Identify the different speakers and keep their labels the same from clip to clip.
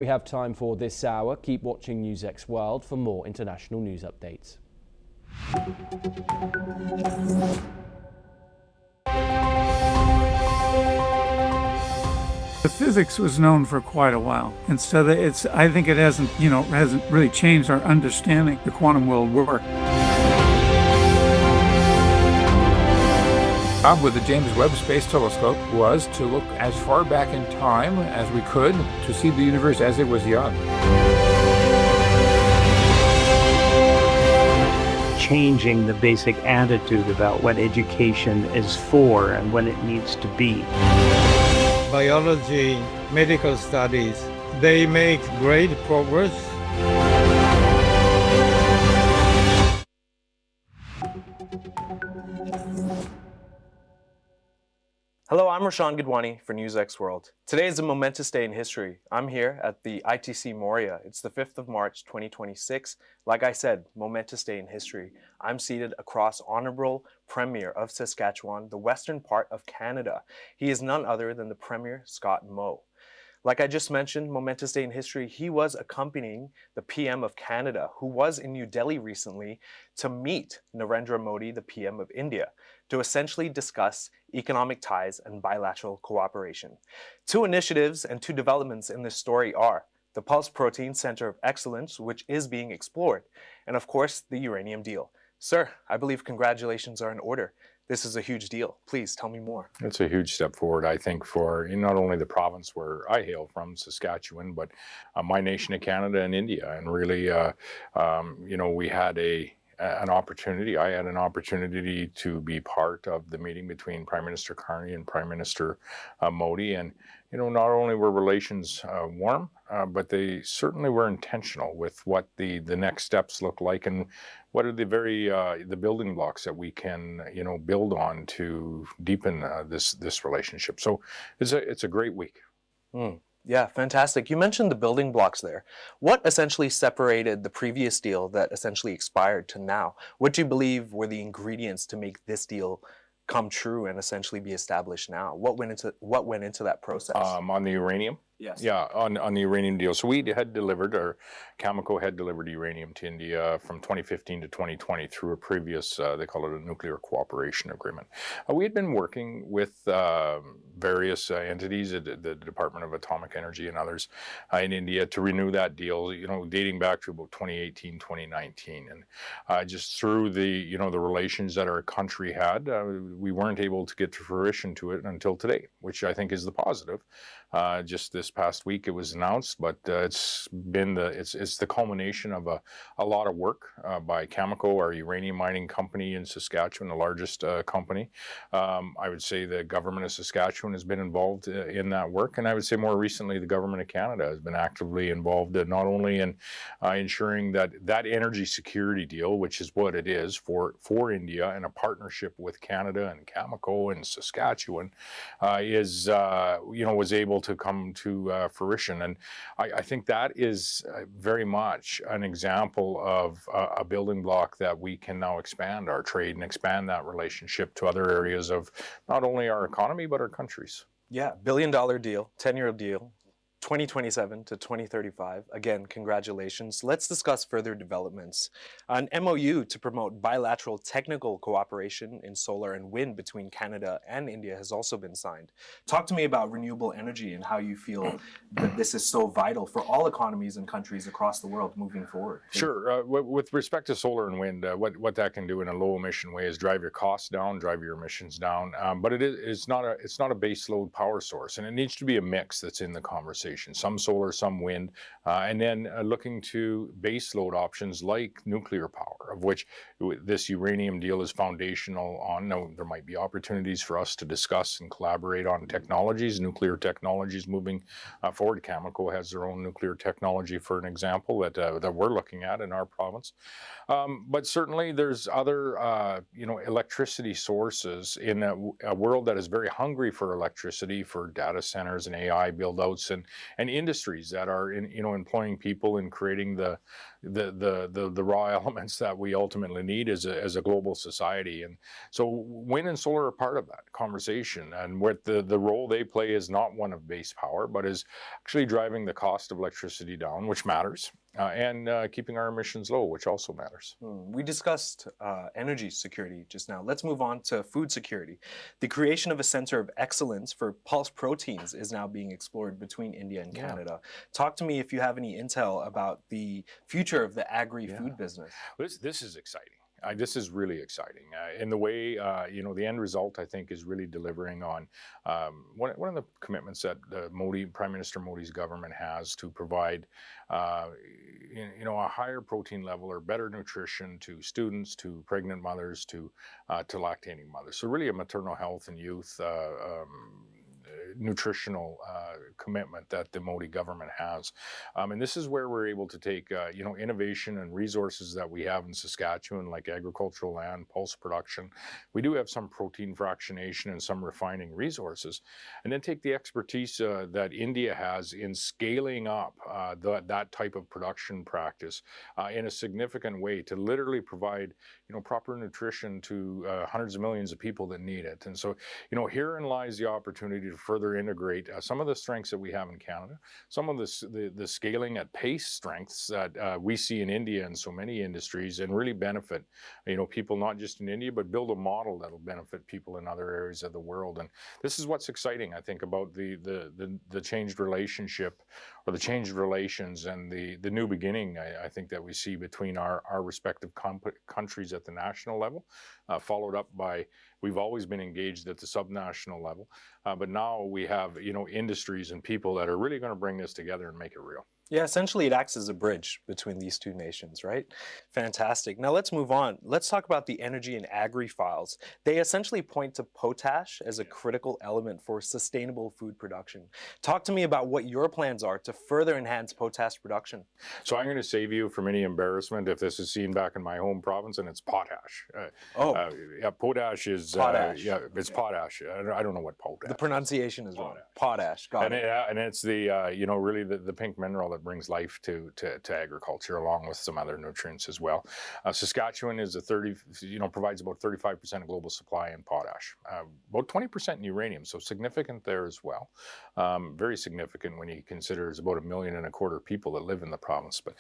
Speaker 1: We have time for this hour. Keep watching NewsX World for more international news updates.
Speaker 2: The physics was known for quite a while, and so I think it hasn't really changed our understanding the quantum world work.
Speaker 3: Job with the James Webb Space Telescope was to look as far back in time as we could to see the universe as it was young.
Speaker 4: Changing the basic attitude about what education is for and what it needs to be.
Speaker 5: Biology, medical studies, they make great progress.
Speaker 6: Hello, I'm Rashan Gidwani for NewsX World. Today is a momentous day in history. I'm here at the ITC Moria. It's the 5th of March, 2026. Like I said, momentous day in history. I'm seated across Honorable Premier of Saskatchewan, the western part of Canada. He is none other than the Premier Scott Moe. Like I just mentioned, momentous day in history, he was accompanying the PM of Canada, who was in New Delhi recently to meet Narendra Modi, the PM of India, to essentially discuss economic ties and bilateral cooperation. Two initiatives and two developments in this story are the Pulse Protein Center of Excellence, which is being explored, and of course, the uranium deal. Sir, I believe congratulations are in order. This is a huge deal. Please tell me more.
Speaker 3: It's a huge step forward, I think, for not only the province where I hail from, Saskatchewan, but my nation of Canada and India. And really, we had an opportunity. I had an opportunity to be part of the meeting between Prime Minister Carney and Prime Minister Modi. And, not only were relations warm, but they certainly were intentional with what the next steps look like and what are the building blocks that we can, build on to deepen this relationship. So it's a great week.
Speaker 6: Yeah, fantastic. You mentioned the building blocks there. What essentially separated the previous deal that essentially expired to now? What do you believe were the ingredients to make this deal come true and essentially be established now? What went into that process?
Speaker 3: On the uranium?
Speaker 6: Yes.
Speaker 3: Yeah, on the uranium deal. So we had delivered, or Cameco had delivered uranium to India from 2015 to 2020 through a previous, they call it a nuclear cooperation agreement. We had been working with various entities, the Department of Atomic Energy and others in India to renew that deal, dating back to about 2018, 2019. And just through the relations that our country had, we weren't able to get to fruition to it until today, which I think is the positive. Just this past week it was announced, but it's the culmination of a lot of work by Cameco, our uranium mining company in Saskatchewan, the largest company. I would say the government of Saskatchewan has been involved in that work, and I would say more recently the government of Canada has been actively involved not only in ensuring that energy security deal, which is what it is for India, and a partnership with Canada and Cameco and Saskatchewan, was able to come to fruition. And I think that is very much an example of a building block that we can now expand our trade and expand that relationship to other areas of not only our economy, but our countries.
Speaker 6: Yeah, billion-dollar deal, 10-year deal, 2027 to 2035. Again, congratulations. Let's discuss further developments. An MOU to promote bilateral technical cooperation in solar and wind between Canada and India has also been signed. Talk to me about renewable energy and how you feel that this is so vital for all economies and countries across the world moving forward.
Speaker 3: Sure. With respect to solar and wind, what that can do in a low emission way is drive your costs down, drive your emissions down. But it's not a base load power source, and it needs to be a mix that's in the conversation. Some solar, some wind, and then looking to base load options like nuclear power, of which this uranium deal is foundational on. Now, there might be opportunities for us to discuss and collaborate on technologies, nuclear technologies moving forward. Cameco has their own nuclear technology, for an example, that we're looking at in our province. But certainly there's other, electricity sources in a world that is very hungry for electricity, for data centers and AI build-outs, and and industries that are employing people and creating the raw elements that we ultimately need as a global society. And so wind and solar are part of that conversation, and what the role they play is not one of base power, but is actually driving the cost of electricity down, which matters, and keeping our emissions low, which also matters.
Speaker 6: We discussed energy security just now. Let's move on to food security. The creation of a center of excellence for pulse proteins is now being explored between India and Canada. Talk to me if you have any intel about the future of the agri-food business.
Speaker 3: This is exciting. This is really exciting in the way, the end result, I think, is really delivering on one of the commitments that Prime Minister Modi's government has to provide, a higher protein level or better nutrition to students, to pregnant mothers, to lactating mothers. So really a maternal health and youth nutritional commitment that the Modi government has. And this is where we're able to take, innovation and resources that we have in Saskatchewan, like agricultural land, pulse production. We do have some protein fractionation and some refining resources. And then take the expertise that India has in scaling up that type of production practice in a significant way to literally provide, proper nutrition to hundreds of millions of people that need it. And so, herein lies the opportunity to further integrate some of the strengths that we have in Canada, some of the scaling at pace strengths that we see in India and so many industries, and really benefit, people not just in India, but build a model that'll benefit people in other areas of the world. And this is what's exciting, I think, about the changed relationship, or the changed relations, and the new beginning, I think, that we see between our respective countries at the national level, followed up by, we've always been engaged at the subnational level, but now we have, industries and people that are really going to bring this together and make it real.
Speaker 6: Yeah, essentially it acts as a bridge between these two nations, right? Fantastic. Now let's move on. Let's talk about the energy and agri files. They essentially point to potash as a critical element for sustainable food production. Talk to me about what your plans are to further enhance potash production.
Speaker 3: So I'm going to save you from any embarrassment if this is seen back in my home province, and it's potash. Potash is
Speaker 6: potash.
Speaker 3: It's potash. I don't know what potash.
Speaker 6: The pronunciation is wrong. Potash. Got it.
Speaker 3: And it's the really the pink mineral that brings life to agriculture, along with some other nutrients as well. Saskatchewan is provides about 35% of global supply in potash, about 20% in uranium, so significant there as well. Very significant when you consider there's about 1.25 million people that live in the province. But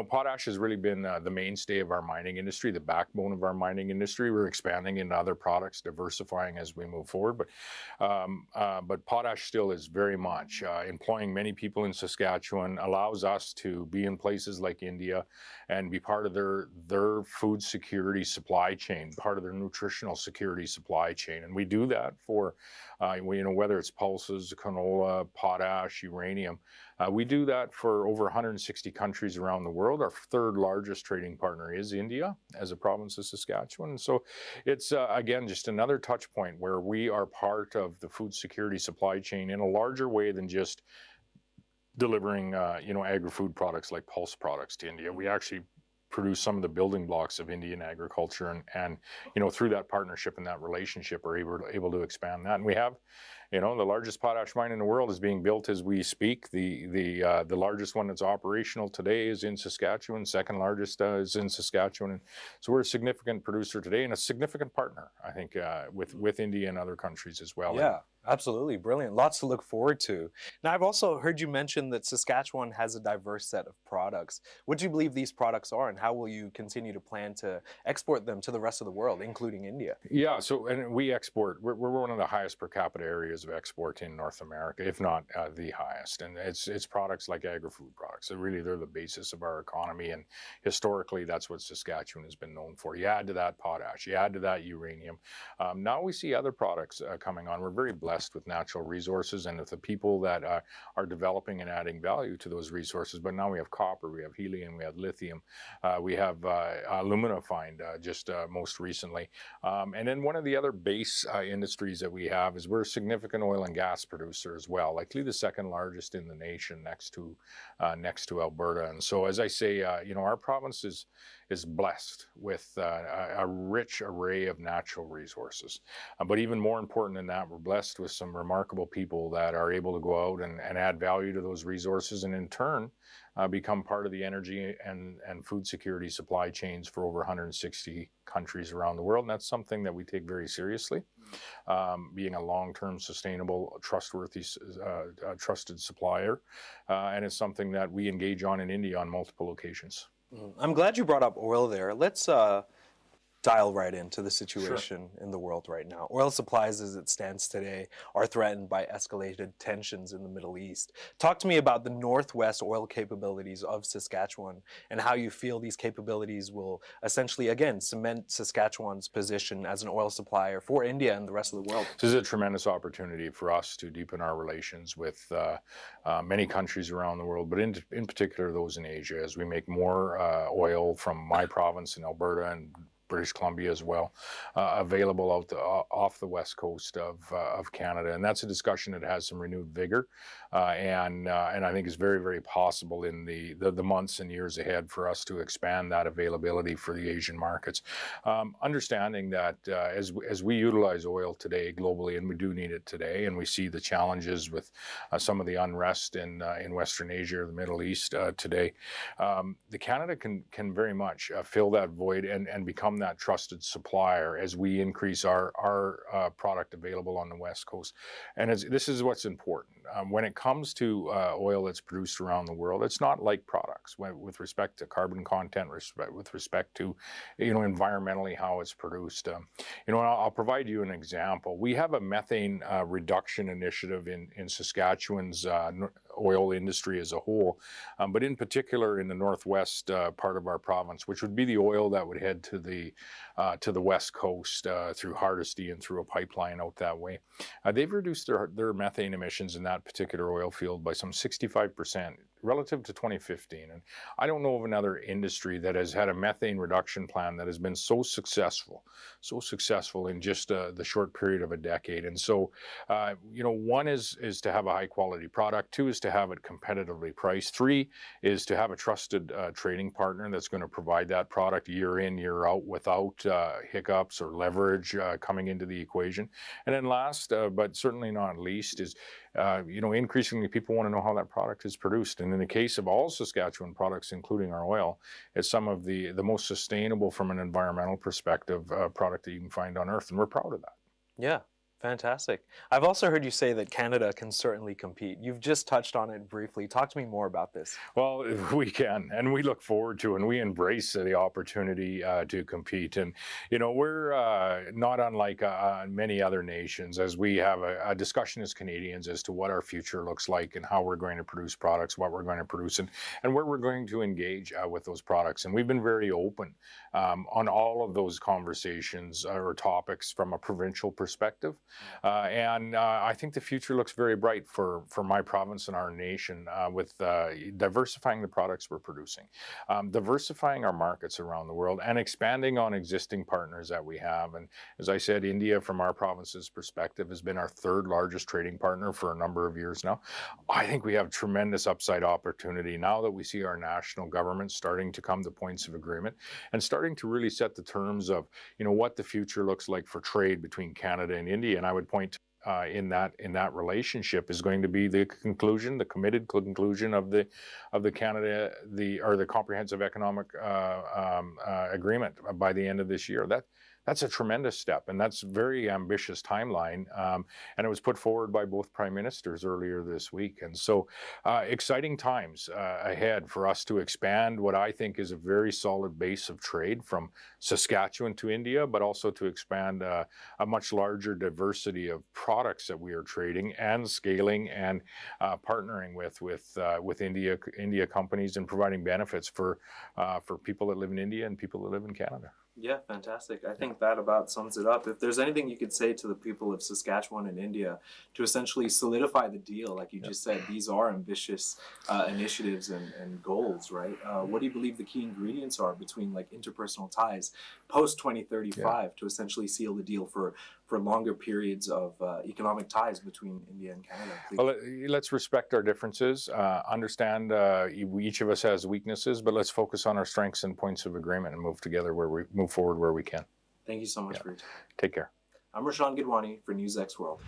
Speaker 3: potash has really been the mainstay of our mining industry, the backbone of our mining industry. We're expanding into other products, diversifying as we move forward. But potash still is very much employing many people in Saskatchewan, allows us to be in places like India and be part of their food security supply chain, part of their nutritional security supply chain. And we do that for, whether it's pulses, canola, potash, uranium. We do that for over 160 countries around the world. Our third largest trading partner is India as a province of Saskatchewan. And so it's, again, just another touch point where we are part of the food security supply chain in a larger way than just delivering, agri-food products like pulse products to India. We actually produce some of the building blocks of Indian agriculture, and through that partnership and that relationship, are able to expand that. And we have, the largest potash mine in the world is being built as we speak. The largest one that's operational today is in Saskatchewan. Second largest is in Saskatchewan. And so we're a significant producer today and a significant partner, I think, with India and other countries as well.
Speaker 6: Yeah. Absolutely. Brilliant. Lots to look forward to. Now, I've also heard you mention that Saskatchewan has a diverse set of products. What do you believe these products are, and how will you continue to plan to export them to the rest of the world, including India? Yeah,
Speaker 3: and we export. We're one of the highest per capita areas of export in North America, if not the highest. And it's products like agri-food products. They're the basis of our economy. And historically, that's what Saskatchewan has been known for. You add to that potash, you add to that uranium. Now we see other products coming on. We're very blessed with natural resources and with the people that are developing and adding value to those resources. But now we have copper, we have helium, we have lithium, we have alumina find just most recently. And then one of the other base industries that we have is we're a significant significant oil and gas producer as well, likely the second largest in the nation next to Alberta. And so, as I say, our province is blessed with a rich array of natural resources. But even more important than that, we're blessed with some remarkable people that are able to go out and add value to those resources, and in turn become part of the energy and food security supply chains for over 160 countries around the world. And that's something that we take very seriously, being a long-term, sustainable, trustworthy, trusted supplier. And it's something that we engage on in India on multiple occasions.
Speaker 6: I'm glad you brought up oil there. Let's dial right into the situation in the world right now. Oil supplies as it stands today are threatened by escalated tensions in the Middle East. Talk to me about the Northwest oil capabilities of Saskatchewan and how you feel these capabilities will essentially, again, cement Saskatchewan's position as an oil supplier for India and the rest of the world.
Speaker 3: This is a tremendous opportunity for us to deepen our relations with many countries around the world, but in particular those in Asia, as we make more oil from my province in Alberta and British Columbia as well, available off the west coast of Canada, and that's a discussion that has some renewed vigor, and I think is very, very possible in the months and years ahead for us to expand that availability for the Asian markets. Understanding that as we utilize oil today globally, and we do need it today, and we see the challenges with some of the unrest in Western Asia or the Middle East today, the Canada can very much fill that void and become that trusted supplier as we increase our product available on the West Coast. And this is what's important. When it comes to oil that's produced around the world, it's not like products with respect to carbon content, with respect to, environmentally how it's produced. I'll provide you an example. We have a methane reduction initiative in Saskatchewan's oil industry as a whole, but in particular in the northwest part of our province, which would be the oil that would head to the west coast through Hardisty and through a pipeline out that way. They've reduced their methane emissions in that particular oil field by some 65% relative to 2015. And I don't know of another industry that has had a methane reduction plan that has been so successful in just the short period of a decade. And so, one is to have a high quality product. Two is to have it competitively priced. Three is to have a trusted trading partner that's going to provide that product year in, year out without hiccups or leverage coming into the equation. And then last, but certainly not least, is increasingly people want to know how that product is produced. And in the case of all Saskatchewan products, including our oil, it's some of the most sustainable from an environmental perspective product that you can find on Earth. And we're proud of that.
Speaker 6: Yeah. Fantastic. I've also heard you say that Canada can certainly compete. You've just touched on it briefly. Talk to me more about this.
Speaker 3: Well, we can, and we look forward to, and we embrace the opportunity to compete. And, we're not unlike many other nations, as we have a discussion as Canadians as to what our future looks like and how we're going to produce products, what we're going to produce, and where we're going to engage with those products. And we've been very open on all of those conversations or topics from a provincial perspective. And I think the future looks very bright for my province and our nation with diversifying the products we're producing, diversifying our markets around the world, and expanding on existing partners that we have. And as I said, India, from our province's perspective, has been our third largest trading partner for a number of years now. I think we have tremendous upside opportunity now that we see our national government starting to come to points of agreement and starting to really set the terms of, what the future looks like for trade between Canada and India. And I would point in that relationship is going to be the committed conclusion of the Comprehensive Economic Agreement by the end of this year. That's a tremendous step, and that's a very ambitious timeline, and it was put forward by both prime ministers earlier this week. And so exciting times ahead for us to expand what I think is a very solid base of trade from Saskatchewan to India, but also to expand a much larger diversity of products that we are trading and scaling and partnering with India companies and providing benefits for people that live in India and people that live in Canada.
Speaker 6: Yeah, fantastic. I think that about sums it up. If there's anything you could say to the people of Saskatchewan and India to essentially solidify the deal, like you just said, these are ambitious initiatives and goals, right? What do you believe the key ingredients are between like interpersonal ties post 2035 to essentially seal the deal for longer periods of economic ties between India and Canada?
Speaker 3: Well, let's respect our differences, understand each of us has weaknesses, but let's focus on our strengths and points of agreement and move forward where we can.
Speaker 6: Thank you so much for your time.
Speaker 3: Take care.
Speaker 6: I'm Rashan Gidwani for NewsX World.